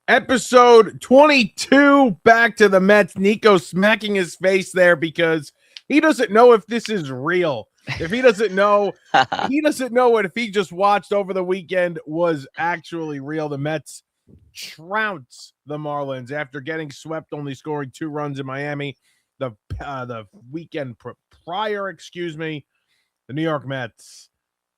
Episode 22, back to the Mets. Nico smacking his face there because he doesn't know if this is real. If he doesn't know, what if he just watched over the weekend was actually real. The Mets trounce the Marlins after getting swept, only scoring 2 runs in Miami. The weekend prior, the New York Mets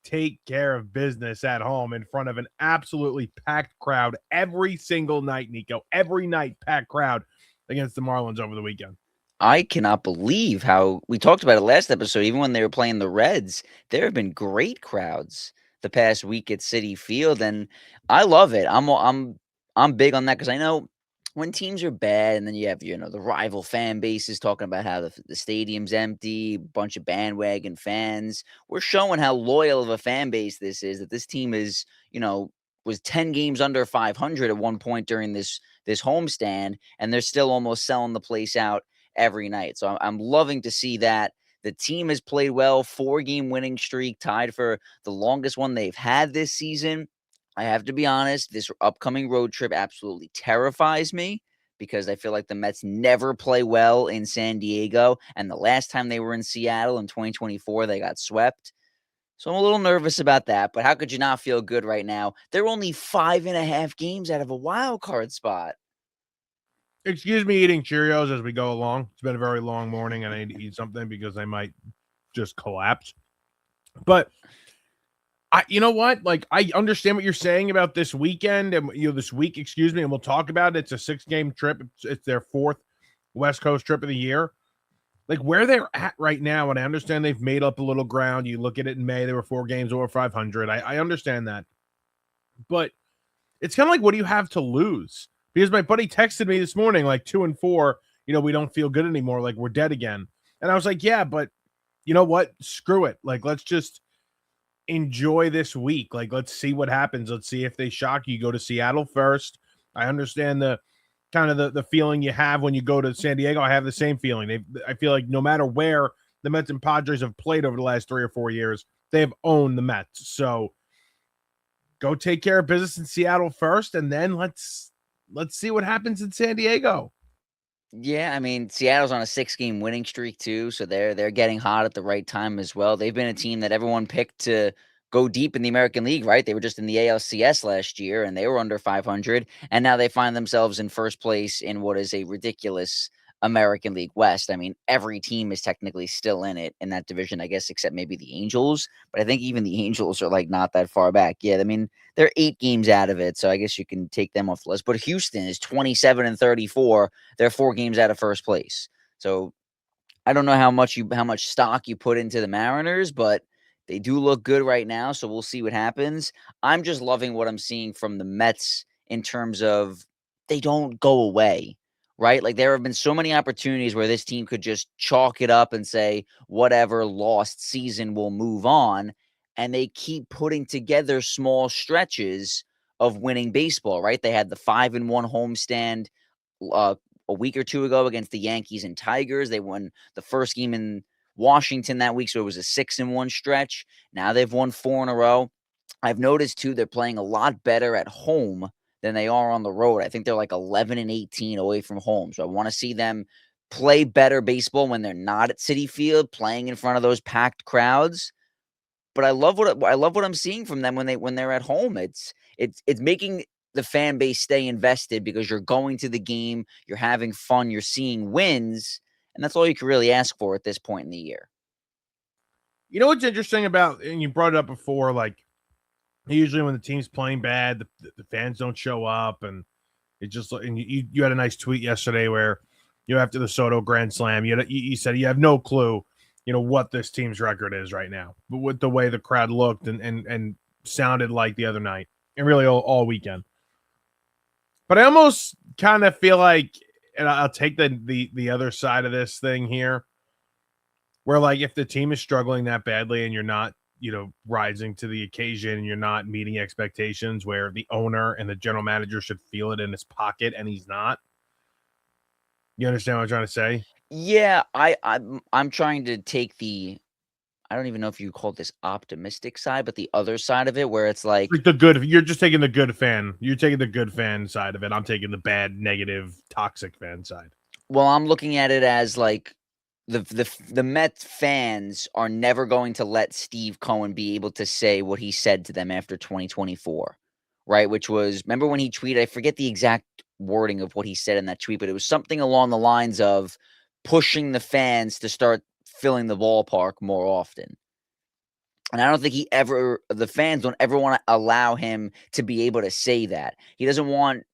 take care of business at home in front of an absolutely packed crowd every single night, Nico. Every night, packed crowd against the Marlins over the weekend. I cannot believe how we talked about it last episode. Even when they were playing the Reds, there have been great crowds the past week at City Field, and I love it. I'm big on that because I know when teams are bad, and then you have the rival fan bases talking about how the stadium's empty, bunch of bandwagon fans. We're showing how loyal of a fan base this is. That this team is was 10 games under 500 at one point during this homestand, and they're still almost selling the place out every night. So I'm loving to see that. The team has played well, 4-game winning streak, tied for the longest one they've had this season. I have to be honest, this upcoming road trip absolutely terrifies me because I feel like the Mets never play well in San Diego. And the last time they were in Seattle in 2024, they got swept. So I'm a little nervous about that. But how could you not feel good right now? They're only 5.5 games out of a wild card spot. Excuse me eating Cheerios as we go along. It's been a very long morning and I need to eat something because I might just collapse. But you know what? Like, I understand what you're saying about this weekend and this week, and we'll talk about it. It's a 6-game trip. It's their 4th West Coast trip of the year. Like, where they're at right now, and I understand they've made up a little ground. You look at it in May, there were 4 games over 500. I understand that. But it's kind of like, what do you have to lose? Because my buddy texted me this morning, like 2-4, we don't feel good anymore. Like, we're dead again. And I was like, yeah, but you know what? Screw it. Like, let's just enjoy this week. Like, let's see what happens. Let's see if they shock you. Go to Seattle first. I understand the kind of the feeling you have when you go to San Diego. I have the same feeling. I feel like no matter where the Mets and Padres have played over the last 3 or 4 years, they've owned the Mets. So go take care of business in Seattle first, and then let's see what happens in San Diego. Yeah, I mean, Seattle's on a 6-game winning streak too, so they're getting hot at the right time as well. They've been a team that everyone picked to go deep in the American League, right? They were just in the ALCS last year and they were under 500, and now they find themselves in first place in what is a ridiculous American League West. I mean, every team is technically still in it in that division, I guess, except maybe the Angels, but I think even the Angels are like not that far back. Yeah, I mean, they're 8 games out of it, so I guess you can take them off the list. But Houston is 27-34. They're 4 games out of first place. So I don't know how much stock you put into the Mariners, but they do look good right now. So we'll see what happens. I'm just loving what I'm seeing from the Mets in terms of they don't go away, right? Like there have been so many opportunities where this team could just chalk it up and say, whatever lost season will move on. And they keep putting together small stretches of winning baseball, right? They had the 5-1 homestand uh, a week or two ago against the Yankees and Tigers. They won the first game in Washington that week, so it was a 6-1 stretch. Now they've won 4 in a row. I've noticed too they're playing a lot better at home than they are on the road. I think they're like 11-18 away from home. So I want to see them play better baseball when they're not at Citi Field, playing in front of those packed crowds. But I love what I'm seeing from them when they're at home. It's making the fan base stay invested because you're going to the game, you're having fun, you're seeing wins, and that's all you can really ask for at this point in the year. You know what's interesting about, and you brought it up before, like usually when the team's playing bad, the fans don't show up, and it just, and you had a nice tweet yesterday where after the Soto Grand Slam, you said you have no clue, what this team's record is right now, but with the way the crowd looked and sounded like the other night, and really all weekend. But I almost kind of feel like, and I'll take the other side of this thing here, where like if the team is struggling that badly and you're not, rising to the occasion and you're not meeting expectations, where the owner and the general manager should feel it in his pocket and he's not. You understand what I'm trying to say? Yeah, I'm trying to take the I don't even know if you call this optimistic side, but the other side of it where it's like the good. You're just taking the good fan. You're taking the good fan side of it. I'm taking the bad, negative, toxic fan side. well, I'm looking at it as like the Mets fans are never going to let Steve Cohen be able to say what he said to them after 2024, right? Which was, remember when he tweeted, I forget the exact wording of what he said in that tweet, but it was something along the lines of pushing the fans to start filling the ballpark more often. And I don't think the fans don't ever want to allow him to be able to say that. He doesn't want,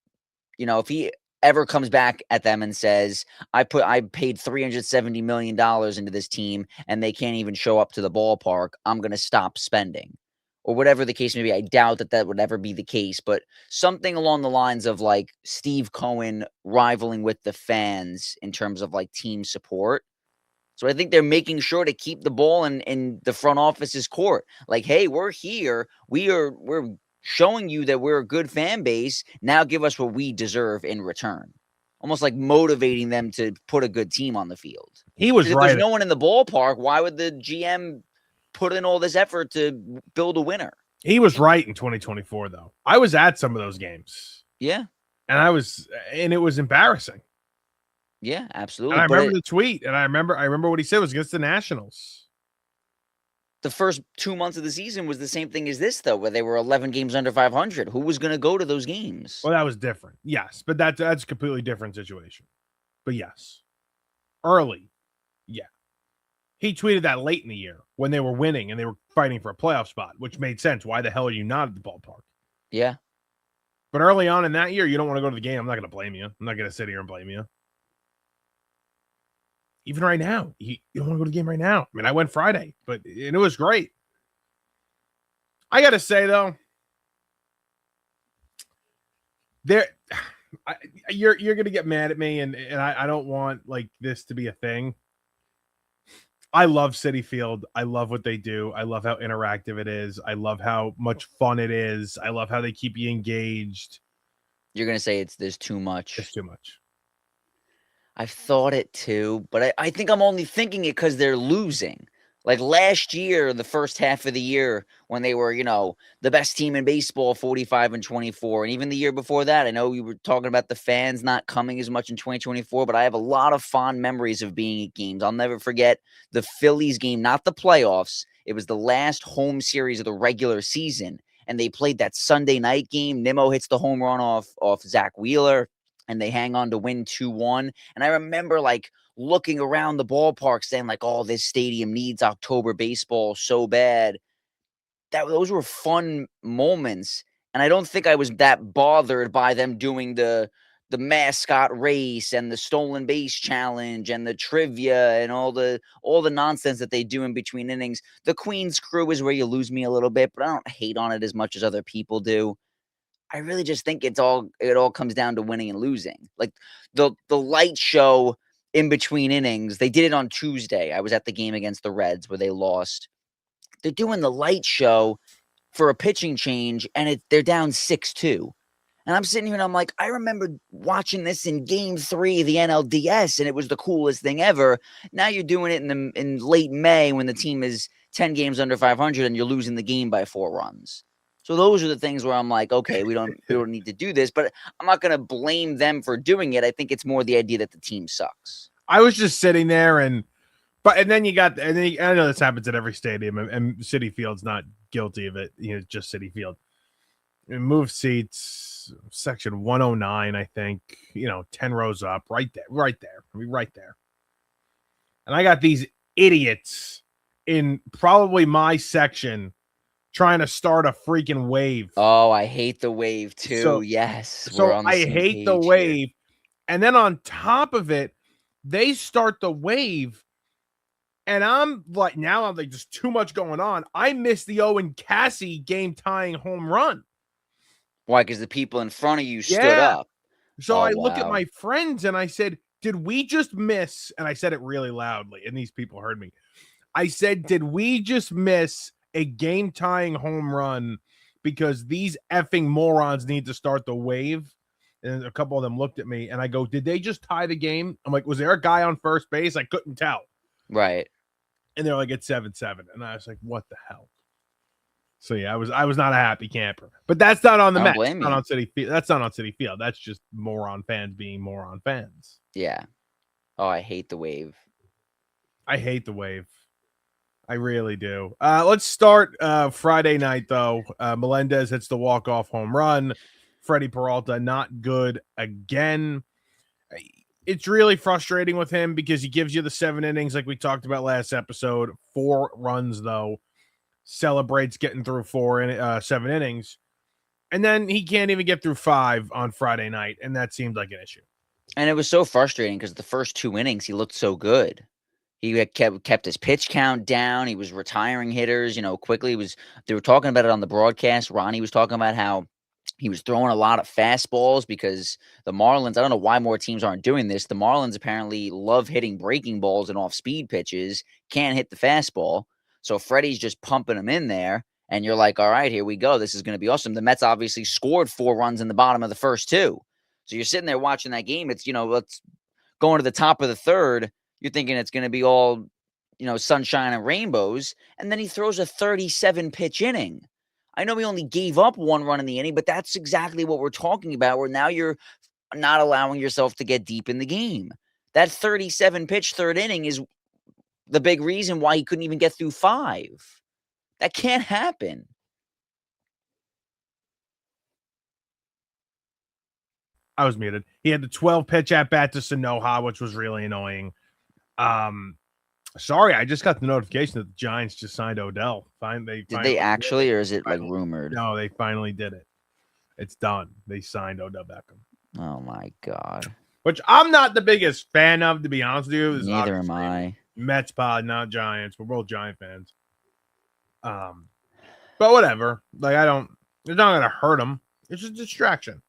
if he ever comes back at them and says, I paid $370 million into this team and they can't even show up to the ballpark, I'm going to stop spending. Or whatever the case may be. I doubt that would ever be the case, but something along the lines of like Steve Cohen rivaling with the fans in terms of like team support. So I think they're making sure to keep the ball in the front office's court. Like, hey, we're here. We're showing you that we're a good fan base. Now give us what we deserve in return. Almost like motivating them to put a good team on the field. He was Because if right. there's no one in the ballpark, why would the GM put in all this effort to build a winner? He was right in 2024, though. I was at some of those games. Yeah. And it was embarrassing. Yeah, absolutely. And I remember the tweet, and I remember what he said was against the Nationals. The first 2 months of the season was the same thing as this, though, where they were 11 games under 500. Who was going to go to those games? Well, that was different. Yes, but that's a completely different situation. But yes, early, yeah. He tweeted that late in the year when they were winning and they were fighting for a playoff spot, which made sense. Why the hell are you not at the ballpark? Yeah. But early on in that year, you don't want to go to the game. I'm not going to blame you. I'm not going to sit here and blame you. Even right now, you don't want to go to the game right now. I mean, I went Friday, and it was great. I got to say, though, you're going to get mad at me, and I don't want like this to be a thing. I love Citi Field. I love what they do. I love how interactive it is. I love how much fun it is. I love how they keep you engaged. You're going to say there's too much. It's too much. I've thought it too, but I think I'm only thinking it because they're losing. Like last year, the first half of the year, when they were, the best team in baseball, 45-24. And even the year before that, I know we were talking about the fans not coming as much in 2024, but I have a lot of fond memories of being at games. I'll never forget the Phillies game, not the playoffs. It was the last home series of the regular season. And they played that Sunday night game. Nimmo hits the home run off Zach Wheeler, and they hang on to win 2-1. And I remember like looking around the ballpark saying like, oh, this stadium needs October baseball so bad. Those were fun moments. And I don't think I was that bothered by them doing the mascot race and the stolen base challenge and the trivia and all the nonsense that they do in between innings. The Queen's Crew is where you lose me a little bit, but I don't hate on it as much as other people do. I really just think it all comes down to winning and losing. Like the light show in between innings, they did it on Tuesday. I was at the game against the Reds where they lost. They're doing the light show for a pitching change, and they're down 6-2. And I'm sitting here and I'm like, I remember watching this in Game 3 of the NLDS, and it was the coolest thing ever. Now you're doing it in late May when the team is 10 games under 500 and you're losing the game by 4 runs. So those are the things where I'm like, okay, we don't need to do this, but I'm not going to blame them for doing it. I think it's more the idea that the team sucks. I was just sitting there and then I know this happens at every stadium, and Citi Field's not guilty of it. Just Citi Field. Move seats, section 109, I think, 10 rows up, right there. I mean, right there. And I got these idiots in probably my section trying to start a freaking wave. Oh, I hate the wave too. Yes. So I hate the wave. Here. And then on top of it, they start the wave. And I'm like, now I'm like, just too much going on. I missed the Owen Cassie game tying home run. Why? Because the people in front of you stood up. So I look at my friends and I said, did we just miss? And I said it really loudly, and these people heard me. I said, did we just miss a game tying home run because these effing morons need to start the wave? And a couple of them looked at me and I go, did they just tie the game? I'm like, was there a guy on first base? I couldn't tell. Right. and they're like at 7-7, and I was like, what the hell? So yeah, I was not a happy camper. But that's not on the I don't Mets. blame Not you. on City Field. That's not on City Field. That's just moron fans being moron fans. Yeah. Oh, I hate the wave. I hate the wave. I really do. Let's start Friday night though. Melendez hits the walk-off home run. Freddie Peralta not good again. It's really frustrating with him because he gives you the 7 innings like we talked about last episode. 4 runs though. Celebrates getting through 7 innings. And then he can't even get through 5 on Friday night, and that seemed like an issue. And it was so frustrating because the first 2 innings he looked so good. He had kept his pitch count down. He was retiring hitters, quickly. They were talking about it on the broadcast. Ronnie was talking about how he was throwing a lot of fastballs because the Marlins, I don't know why more teams aren't doing this. The Marlins apparently love hitting breaking balls and off-speed pitches, can't hit the fastball. So Freddie's just pumping them in there, and you're like, all right, here we go. This is going to be awesome. The Mets obviously scored 4 runs in the bottom of the first 2. So you're sitting there watching that game. It's, let's going to the top of the third. You're thinking it's going to be all, sunshine and rainbows. And then he throws a 37 pitch inning. I know he only gave up 1 run in the inning, but that's exactly what we're talking about, where now you're not allowing yourself to get deep in the game. That 37 pitch third inning is the big reason why he couldn't even get through 5. That can't happen. I was muted. He had the 12 pitch at bat to Sanoha, which was really annoying. Sorry, I just got the notification that the Giants just signed Odell. Did they actually, or is it like rumored? No, they finally did it. It's done. They signed Odell Beckham. Oh my God. Which I'm not the biggest fan of, to be honest with you. Neither am I. Mets pod, not Giants. We're both Giant fans. But whatever. Like, it's not gonna hurt them. It's just a distraction.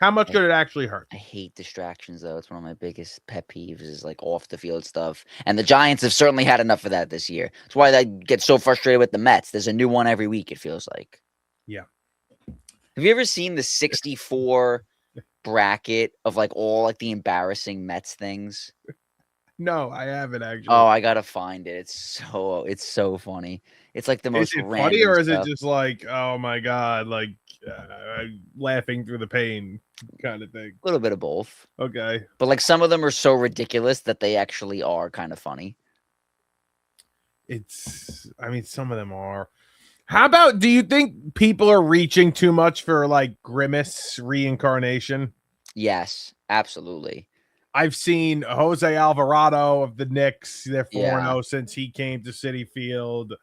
How much could it actually hurt? I hate distractions, though. It's one of my biggest pet peeves is like off the field stuff. And the Giants have certainly had enough of that this year. That's why I get so frustrated with the Mets. There's a new one every week, it feels like. Yeah. Have you ever seen the 64 bracket of like all like the embarrassing Mets things? No, I haven't actually. Oh, I gotta find it. It's so funny. It's like the most random funny, or is stuff. it just like, oh my God, like laughing through the pain kind of thing? A little bit of both. Okay. But like some of them are so ridiculous that they actually are kind of funny. Some of them are. How about, do you think people are reaching too much for like Grimace reincarnation? Yes, absolutely. I've seen Jose Alvarado of the Knicks. They're 4-0 Yeah. since he came to City Field.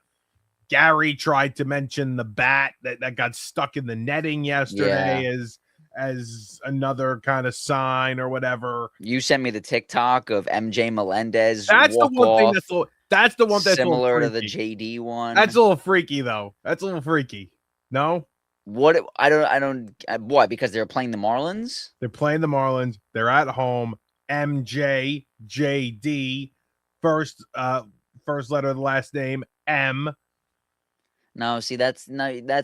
Gary tried to mention the bat that got stuck in the netting yesterday as another kind of sign or whatever. You sent me the TikTok of MJ Melendez. That's the one thing that's the one that's similar to the JD one. That's a little freaky though. That's a little freaky. No? What? Why? Because they're playing the Marlins? They're playing the Marlins. They're at home. MJ JD. First letter of the last name M. No, see, that's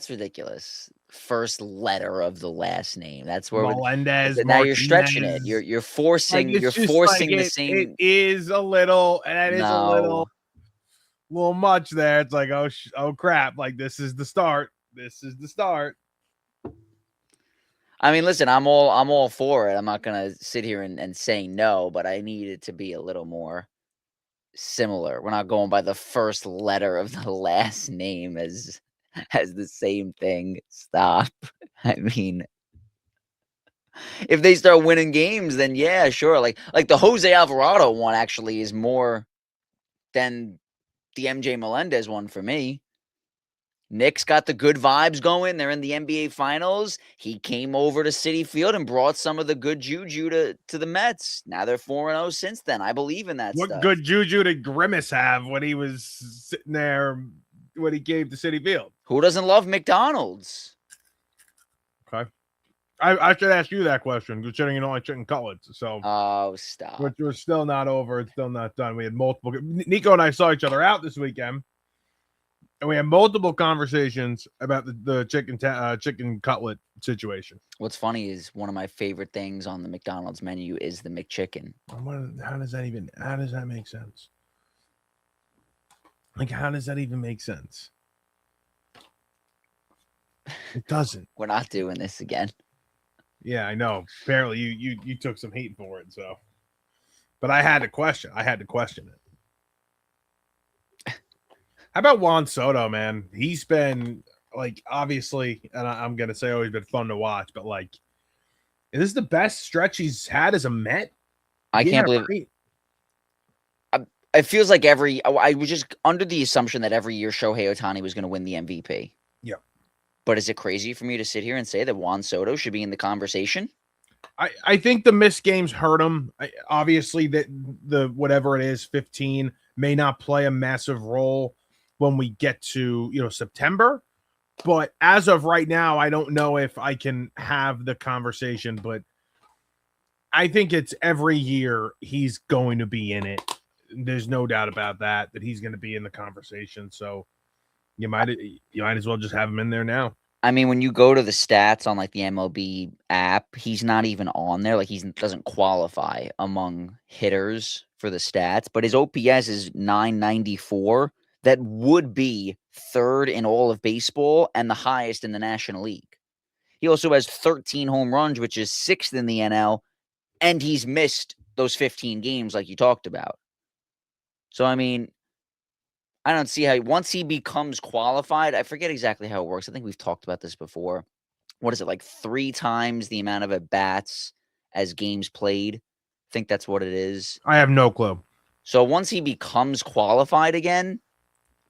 ridiculous. First letter of the last name. That's where Melendez. now you're stretching it. You're forcing the same. It is a little, and that is a little much there. It's like, oh crap! Like this is the start. This is the start. I mean, listen, I'm all for it. I'm not gonna sit here and say no, but I need it to be a little more similar. We're not going by the first letter of the last name as the same thing. Stop. I mean, if they start winning games, then yeah, sure. Like the Jose Alvarado one actually is more than the MJ Melendez one for me. Nick's got the good vibes going. They're in the NBA Finals. He came over to Citi Field and brought some of the good juju to the Mets. Now they're 4-0 since then. I believe in that stuff. What good juju did Grimace have when he was sitting there when he came to Citi Field? Who doesn't love McDonald's? Okay. I should ask you that question, considering you don't like chicken cutlets. So, oh, stop. Which we're still not over. It's still not done. We had multiple. Nico and I saw each other out this weekend. And we had multiple conversations about the chicken cutlet situation. What's funny is one of my favorite things on the McDonald's menu is the McChicken. How does that make sense? Like, how does that even make sense? It doesn't. We're not doing this again. Yeah, I know. Apparently, you took some heat for it, so. But I had to question. I had to question it. How about Juan Soto, man? He's been like obviously, and I'm gonna say always been fun to watch, but like, is this the best stretch he's had as a Met? I Yeah, can't believe right. it feels like I was just under the assumption that every year Shohei Ohtani was going to win the MVP. Yeah. But is it crazy for me to sit here and say that Juan Soto should be in the conversation? I think the missed games hurt him. Obviously, that the whatever it is, 15 may not play a massive role when we get to September. But as of right now, I don't know if I can have the conversation. But I think it's every year he's going to be in it. There's no doubt about that he's going to be in the conversation. So you might as well just have him in there now. I mean, when you go to the stats on like the MLB app, he's not even on there. Like he doesn't qualify among hitters for the stats, but his OPS is 994. That would be third in all of baseball and the highest in the National League. He also has 13 home runs, which is sixth in the NL, and he's missed those 15 games like you talked about. So, I mean, I don't see how once he becomes qualified, I forget exactly how it works. I think we've talked about this before. What is it, like 3 times the amount of at-bats as games played? I think that's what it is. I have no clue. So once he becomes qualified again,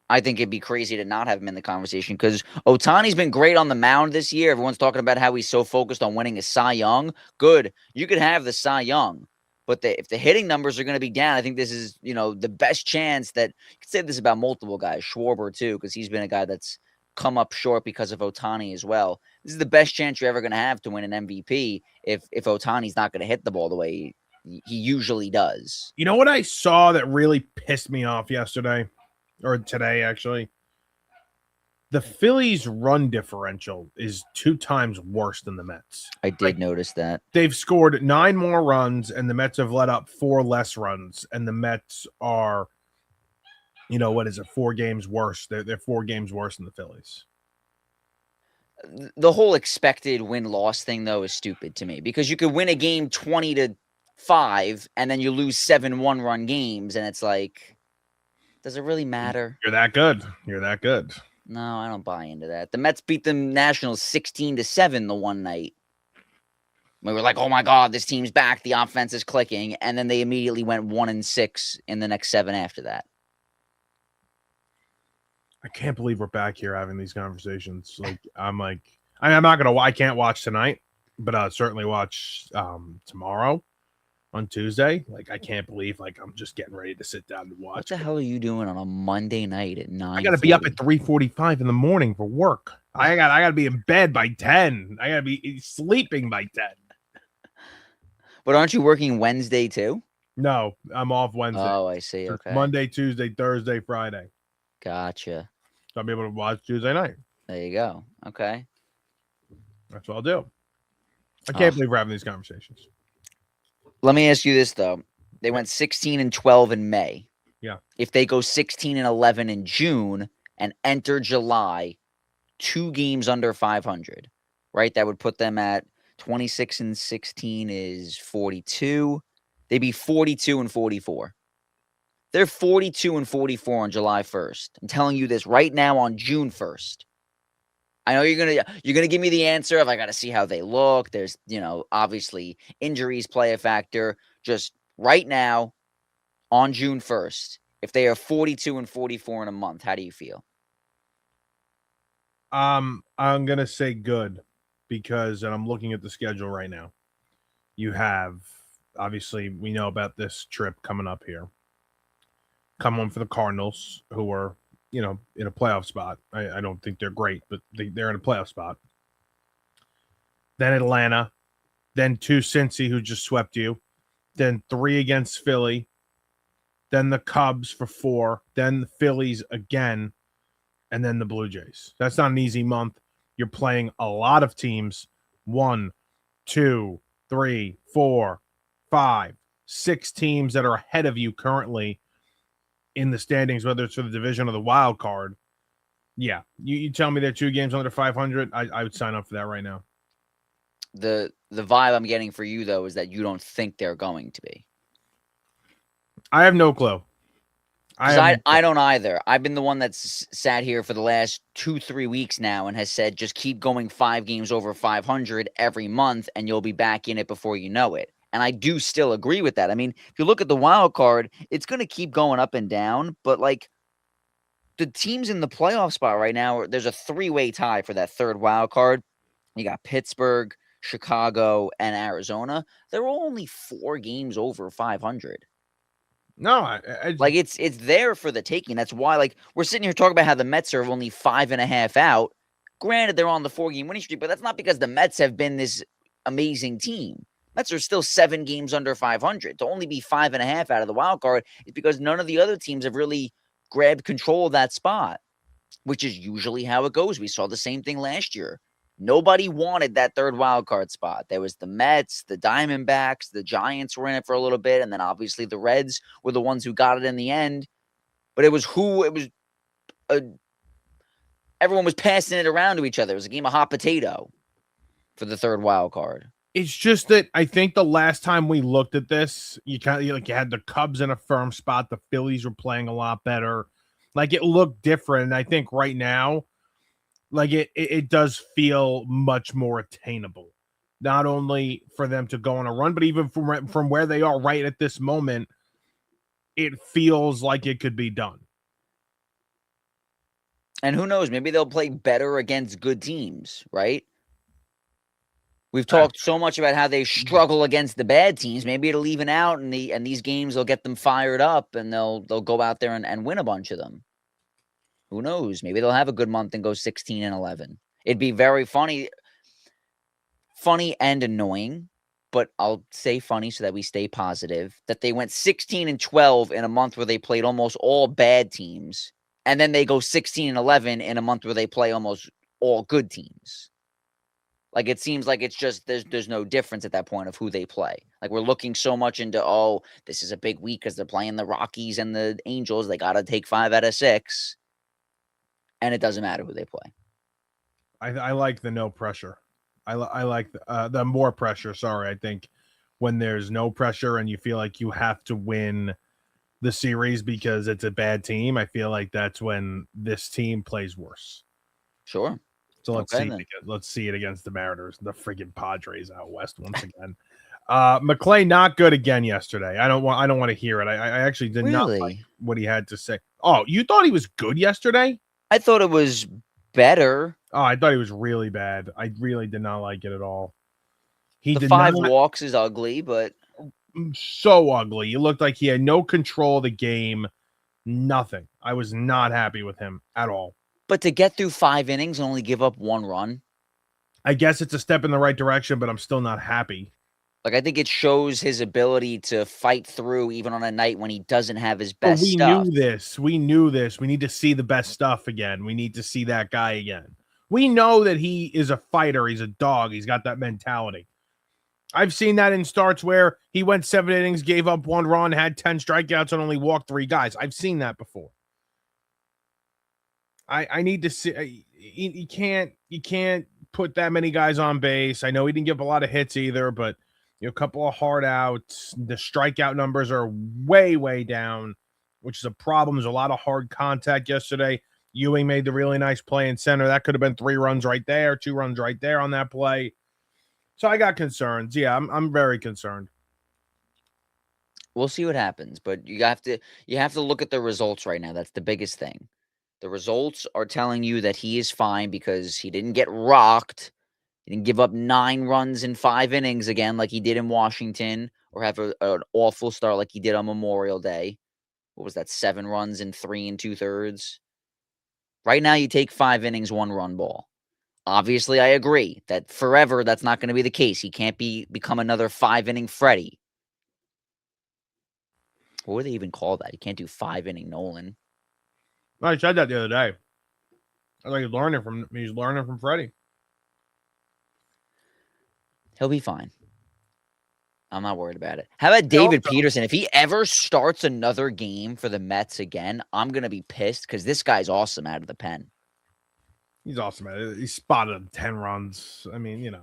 I think it'd be crazy to not have him in the conversation because Ohtani's been great on the mound this year. Everyone's talking about how he's so focused on winning a Cy Young. Good. You could have the Cy Young. But if the hitting numbers are going to be down, I think this is, the best chance that you could say this about multiple guys, Schwarber too, because he's been a guy that's come up short because of Ohtani as well. This is the best chance you're ever going to have to win an MVP if Ohtani's not going to hit the ball the way he usually does. You know what I saw that really pissed me off yesterday? Or today, actually? The Phillies' run differential is 2 times worse than the Mets. I did notice that. They've scored 9 more runs, and the Mets have let up 4 less runs. And the Mets are, 4 games worse. They're 4 games worse than the Phillies. The whole expected win-loss thing, though, is stupid to me because you could win a game 20-5, and then you lose 7 one-run games, and it's like, does it really matter? You're that good. You're that good. No, I don't buy into that. The Mets beat the Nationals 16-7 the one night. We were like, oh my God, this team's back. The offense is clicking. And then they immediately went 1-6 in the next 7 after that. I can't believe we're back here having these conversations. I'm not going to, I can't watch tonight, but I'll certainly watch tomorrow. On Tuesday, I can't believe I'm just getting ready to sit down and watch. What the hell are you doing on a Monday night at 9? I got to be up at 3:45 in the morning for work. I got to be in bed by 10. I got to be sleeping by 10. But aren't you working Wednesday too? No, I'm off Wednesday. Oh, I see. Okay. Monday, Tuesday, Thursday, Friday. Gotcha. So I'll be able to watch Tuesday night. There you go. Okay. That's what I'll do. I can't believe we're having these conversations. Let me ask you this, though. They went 16-12 in May. Yeah. If they go 16-11 in June and enter July, 2 games under 500, right? That would put them at 26-16 is 42. They'd be 42-44. They're 42-44 on July 1st. I'm telling you this right now on June 1st. I know you're gonna give me the answer of I got to see how they look. There's obviously injuries play a factor. Just right now, on June 1st, if they are 42-44 in a month, how do you feel? I'm gonna say good because, and I'm looking at the schedule right now. You have obviously we know about this trip coming up here. Come home for the Cardinals, who are in a playoff spot. I don't think they're great, but they're in a playoff spot. Then Atlanta, then 2 Cincy, who just swept you, then 3 against Philly, then the Cubs for 4, then the Phillies again, and then the Blue Jays. That's not an easy month. You're playing a lot of teams. 1, 2, 3, 4, 5, 6 teams that are ahead of you currently. in the standings, whether it's for the division or the wild card. Yeah, you tell me they're 2 games under 500, I would sign up for that right now. The vibe I'm getting for you though is that you don't think they're going to be. I have no clue. Because I don't either. I've been the one that's sat here for the last 2-3 weeks now and has said just keep going 5 games over 500 every month and you'll be back in it before you know it. And I do still agree with that. I mean, if you look at the wild card, it's going to keep going up and down, but like the teams in the playoff spot right now, there's a 3-way tie for that third wild card. You got Pittsburgh, Chicago, and Arizona. They're all only 4 games over 500. No, Like it's there for the taking. That's why, like, we're sitting here talking about how the Mets are only 5.5 out. Granted, they're on the 4-game winning streak, but that's not because the Mets have been this amazing team. Mets are still 7 games under 500. To only be 5.5 out of the wild card is because none of the other teams have really grabbed control of that spot, which is usually how it goes. We saw the same thing last year. Nobody wanted that third wild card spot. There was the Mets, the Diamondbacks, the Giants were in it for a little bit, and then obviously the Reds were the ones who got it in the end. But everyone was passing it around to each other. It was a game of hot potato for the third wild card. It's just that I think the last time we looked at this, you had the Cubs in a firm spot. The Phillies were playing a lot better. Like it looked different. And I think right now, like it does feel much more attainable. Not only for them to go on a run, but even from where they are right at this moment, it feels like it could be done. And who knows, maybe they'll play better against good teams, right? We've talked so much about how they struggle against the bad teams. Maybe it'll even out, and these games will get them fired up, and they'll go out there and win a bunch of them. Who knows? Maybe they'll have a good month and go 16-11. It'd be very funny and annoying, but I'll say funny so that we stay positive, that they went 16-12 in a month where they played almost all bad teams, and then they go 16-11 in a month where they play almost all good teams. Like it seems like it's just there's no difference at that point of who they play. Like we're looking so much into, oh, this is a big week because they're playing the Rockies and the Angels. They got to take 5 out of 6. And it doesn't matter who they play. I like the no pressure. I like the more pressure. Sorry, I think when there's no pressure and you feel like you have to win the series because it's a bad team, I feel like that's when this team plays worse. Sure. So let's see it against the Mariners, the friggin' Padres out west once again. McClay not good again yesterday. I don't want to hear it. I actually did not like what he had to say. Oh, you thought he was good yesterday? I thought it was better. Oh, I thought he was really bad. I really did not like it at all. The 5 walks is ugly, but so ugly. It looked like he had no control of the game. Nothing. I was not happy with him at all. But to get through 5 innings and only give up 1 run, I guess it's a step in the right direction, but I'm still not happy. Like, I think it shows his ability to fight through even on a night when he doesn't have his best stuff. We knew this. We need to see the best stuff again. We need to see that guy again. We know that he is a fighter. He's a dog. He's got that mentality. I've seen that in starts where he went 7 innings, gave up 1 run, had 10 strikeouts, and only walked 3 guys. I've seen that before. I need to see. You can't put that many guys on base. I know he didn't give up a lot of hits either, but a couple of hard outs. The strikeout numbers are way down, which is a problem. There's a lot of hard contact yesterday. Ewing made the really nice play in center. That could have been 3 runs right there, 2 runs right there on that play. So I got concerns. Yeah, I'm very concerned. We'll see what happens, but you have to look at the results right now. That's the biggest thing. The results are telling you that he is fine because he didn't get rocked. He didn't give up 9 runs in 5 innings again like he did in Washington, or have an awful start like he did on Memorial Day. What was that, 7 runs in 3 2/3? Right now, you take 5 innings, 1 run ball. Obviously, I agree that forever that's not going to be the case. He can't become another 5-inning Freddie. What would they even call that? He can't do 5-inning Nolan. I said that the other day. I think he's learning from Freddie. He'll be fine. I'm not worried about it. How about I hope David so. Peterson? If he ever starts another game for the Mets again, I'm gonna be pissed because this guy's awesome out of the pen. He's awesome, man. He spotted 10 runs. I mean,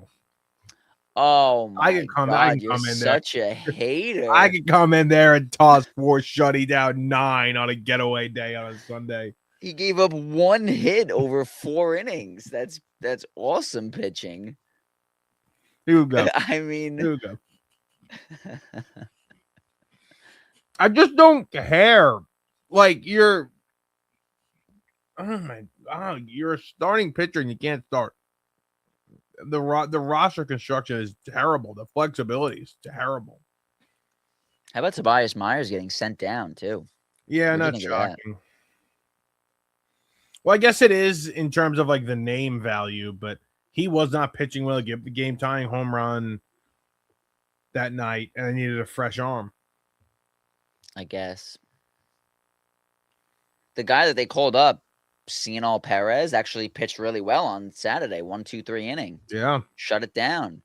Oh I can my come I god, can you're come in there. such a I hater. can come in there and toss 4 shutty down 9 on a getaway day on a Sunday. He gave up 1 hit over 4 innings. That's awesome pitching. Here we go. I mean, Here we go. I just don't care. Like you're you're a starting pitcher and you can't start. The roster construction is terrible. The flexibility is terrible. how about Tobias Myers getting sent down too? Yeah, What'd you not think of that? shocking. Well, I guess it is in terms of like the name value, but he was not pitching well. Give the game tying home run that night, and I needed a fresh arm. I guess. The guy that they called up, Cianal Perez, actually pitched really well on Saturday. 1, 2, 3 inning. Yeah, Shut it down.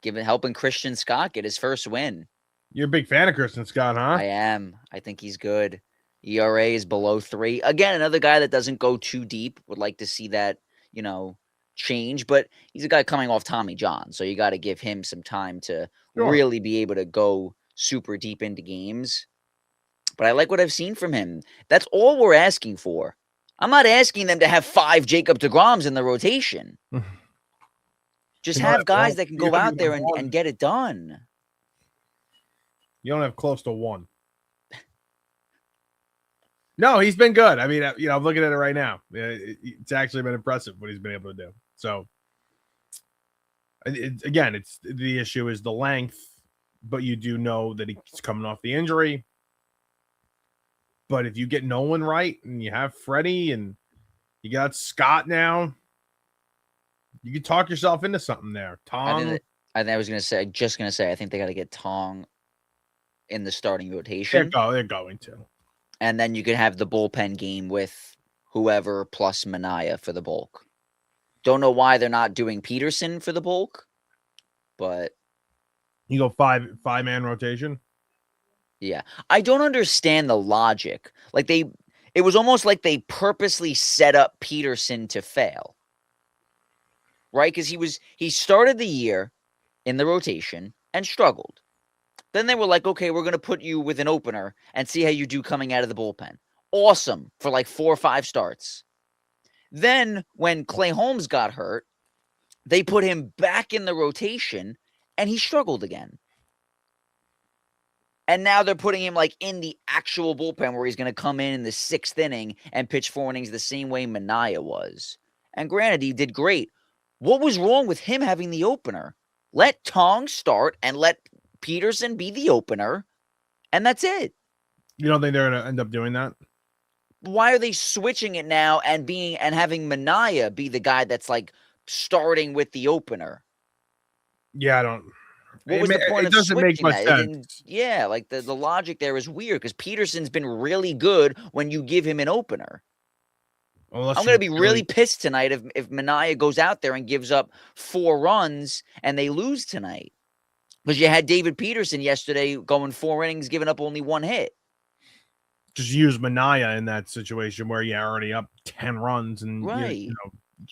Helping Christian Scott get his first win. you're a big fan of Kristen Scott, huh? I am. I think he's good. ERA is below 3. Again, another guy that doesn't go too deep. Would like to see that, change, but he's a guy coming off Tommy John, so you got to give him some time to Sure. really be able to go super deep into games. But I like what I've seen from him. That's all we're asking for. I'm not asking them to have 5 Jacob deGroms in the rotation. Just You don't have guys one. that can You go don't out even there have and one. get it done. You don't have close to one. No, he's been good. I mean, I'm looking at it right now. It's actually been impressive what he's been able to do. So, again, it's the issue is the length, but you do know that he's coming off the injury. But if you get Nolan right and you have Freddie and you got Scott now, you can talk yourself into something there. I think Tong, that I was just gonna say I think they got to get Tong in the starting rotation, they're going to. and then you can have the bullpen game with whoever plus Mania for the bulk. Don't know why they're not doing Peterson for the bulk, but You go five man rotation. yeah. I don't understand the logic. It was almost like they purposely set up Peterson to fail. Right? Because he started the year in the rotation and struggled. Then they were like, okay, we're going to put you with an opener and see how you do coming out of the bullpen. Awesome for like 4 or 5 starts. Then when Clay Holmes got hurt, they put him back in the rotation and he struggled again. And now they're putting him like in the actual bullpen where he's going to come in the 6th inning and pitch 4 innings the same way Mania was. And granted, he did great. What was wrong with him having the opener? Let Tong start and let Peterson be the opener, and that's it. You don't think they're going to end up doing that? Why are they switching it now and having Mania be the guy that's like starting with the opener? Yeah, I don't. What was the point It of doesn't make switching much that? It didn't. sense. Yeah, like the logic there is weird because Peterson's been really good when you give him an opener. Unless I'm going to be really pissed tonight if Mania goes out there and gives up 4 runs and they lose tonight. Because you had David Peterson yesterday going 4 innings, giving up only 1 hit. just use Mania in that situation where you're already up 10 runs and Right. you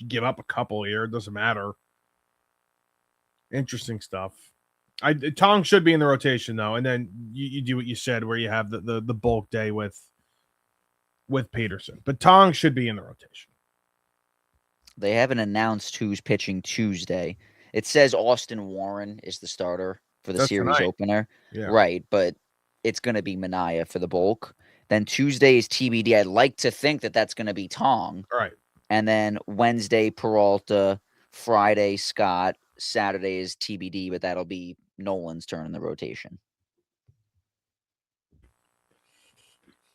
give up a couple here. It doesn't matter. Interesting stuff. Tong should be in the rotation though, and then you do what you said where you have the bulk day with Peterson. But Tong should be in the rotation. They haven't announced who's pitching Tuesday. It says Austin Warren is the starter for the That's series tonight. opener. Yeah. Right, but it's going to be Mania for the bulk. Then Tuesday is TBD. I'd like to think that that's going to be Tong. All right. And then Wednesday, Peralta. Friday, Scott. Saturday is TBD, but that'll be Nolan's turn in the rotation.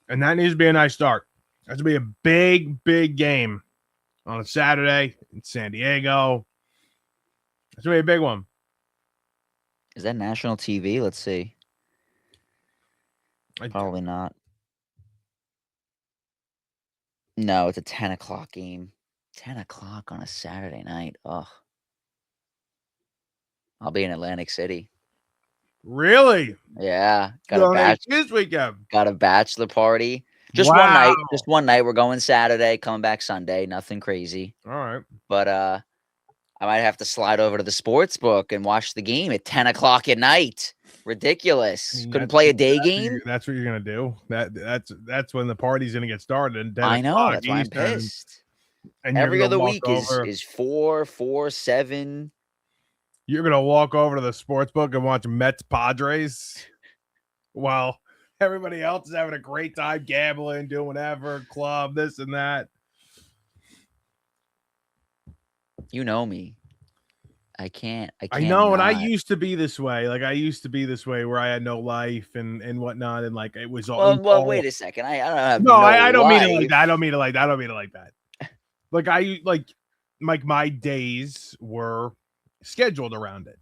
And that needs to be a nice start. That's going to be a big, big game on a Saturday in San Diego. That's going to be a big one. Is that national TV? Let's see. Probably not. No, it's a 10 o'clock game. 10 o'clock on a Saturday night. Ugh. I'll be in Atlantic City. Really? Yeah, You on this weekend? got a bachelor party. Just one Wow. night. Just one night. We're going Saturday, coming back Sunday. Nothing crazy. All right. But I might have to slide over to the sports book and watch the game at 10 o'clock at night. Ridiculous. Couldn't play a day game. That's what you're gonna do. That's when the party's gonna get started. And 10 I know. o'clock That's why I'm Eastern, pissed. and Every you're other gonna walk week over. is 4, 7. You're gonna walk over to the sports book and watch Mets Padres while everybody else is having a great time gambling, doing whatever, club, this and that. You know me. I can't. I know, and I not. used to be this way. Like I used to be this way where I had no life and whatnot, and like it was all. Well, wait a second. I don't have I don't mean it like life. that. I don't mean it like that. I don't mean it like that. Like my days were scheduled around it.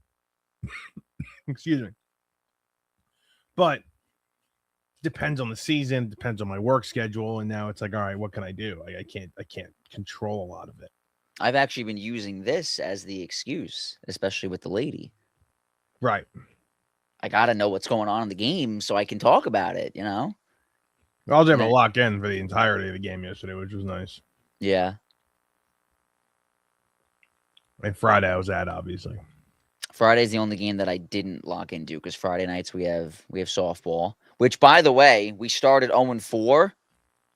Excuse me. But depends on the season, depends on my work schedule, and now it's like, all right, what can I do? I can't control a lot of it. I've actually been using this as the excuse, especially with the lady. Right. I got to know what's going on in the game so I can talk about it, you know? I was able to lock in for the entirety of the game yesterday, which was nice. Yeah. And Friday I was at, obviously. Friday's the only game that I didn't lock into because Friday nights we have softball, which, by the way, we started 0-4,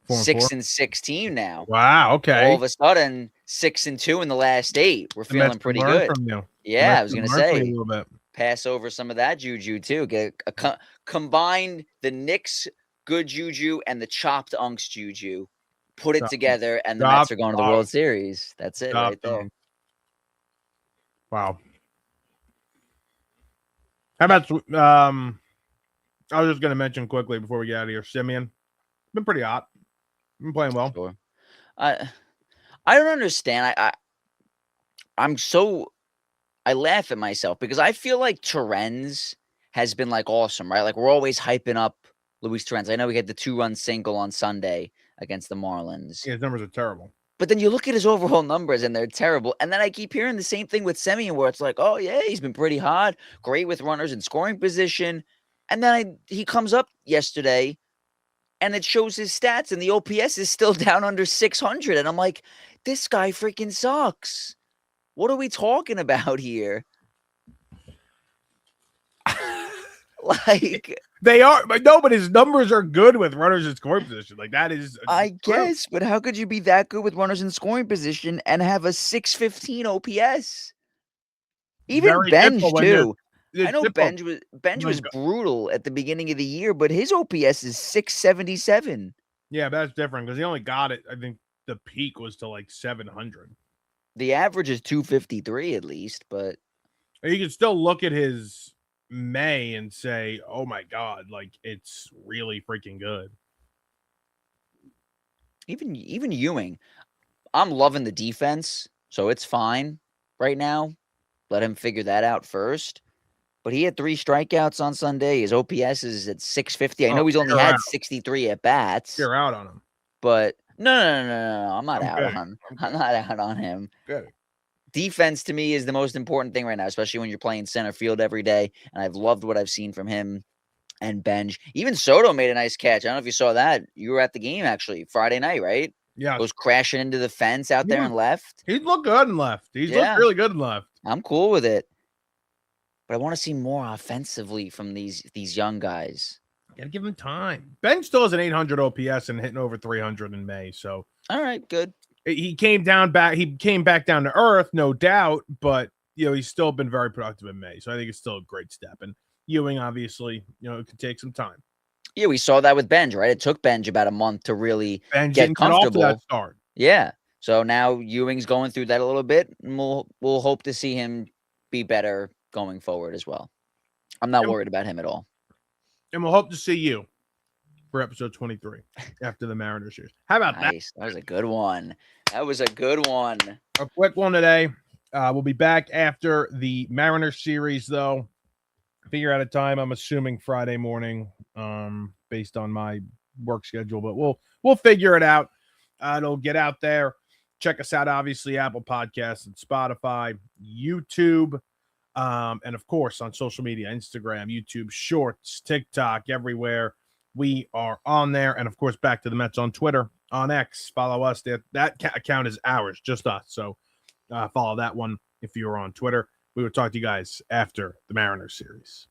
6-16 now. Wow, okay. All of a sudden, 6-2 in the last 8. We're feeling pretty good. From you. Yeah, I was gonna say, a little bit. Pass over some of that juju too. Get combine the Knicks good juju and the chopped Unks juju, put it together, and the Mets are going to the World Series. That's it right there. Wow. How about I was just gonna mention quickly before we get out of here, Simeon. Been pretty hot. Been playing well. Sure. I don't understand. I laugh at myself because I feel like Torrens has been like awesome, right? Like we're always hyping up Luis Torrens. I know he had the 2-run single on Sunday against the Marlins. Yeah, his numbers are terrible. But then you look at his overall numbers and they're terrible. And then I keep hearing the same thing with Semien where it's like, oh yeah, he's been pretty hot, great with runners in scoring position. And then he comes up yesterday and it shows his stats and the OPS is still down under 600. And I'm like, this guy freaking sucks. What are we talking about here? Like they are, but no, but his numbers are good with runners in scoring position. Like that is, I guess, but how could you be that good with runners in scoring position and have a 615 OPS? Even Benj too. I know Benj was brutal at the beginning of the year, but his OPS is 677. Yeah, but that's different because he only got it. I think the peak was to like 700. The average is 253 at least, but you can still look at his May and say, oh my God, like it's really freaking good. Even Ewing, I'm loving the defense, so it's fine right now. Let him figure that out first. But he had 3 strikeouts on Sunday. His OPS is at 650. I know he's only had 63 at bats. You're out on him. But no. I'm not out on. I'm not out on him. Good. Defense to me is the most important thing right now, especially when you're playing center field every day. And I've loved what I've seen from him and Benj. Even Soto made a nice catch. I don't know if you saw that. You were at the game actually Friday night, right? Yeah. Goes crashing into the fence out there and left. He'd look good and left. He's looked really good and left. I'm cool with it. But I want to see more offensively from these young guys. Gotta give him time. Ben still has an 800 OPS and hitting over 300 in May. So all right, good. He came back down to earth, no doubt, but he's still been very productive in May. So I think it's still a great step. And Ewing, obviously, it could take some time. Yeah, we saw that with Benj, right? It took Benj about a month to really get comfortable. Off to that start. Yeah. So now Ewing's going through that a little bit, and we'll hope to see him be better going forward as well. I'm not worried about him at all. And we'll hope to see you for episode 23 after the Mariners series. How about that? That was a good one. A quick one today. We'll be back after the Mariners series, though. Figure out a time. I'm assuming Friday morning, based on my work schedule, but we'll figure it out. It'll get out there. Check us out, obviously, Apple Podcasts and Spotify, YouTube. And of course, on social media, Instagram, YouTube, Shorts, TikTok, everywhere. We are on there. And of course, back to the Mets on Twitter, on X. Follow us. That account is ours, just us. So follow that one if you're on Twitter. We will talk to you guys after the Mariners series.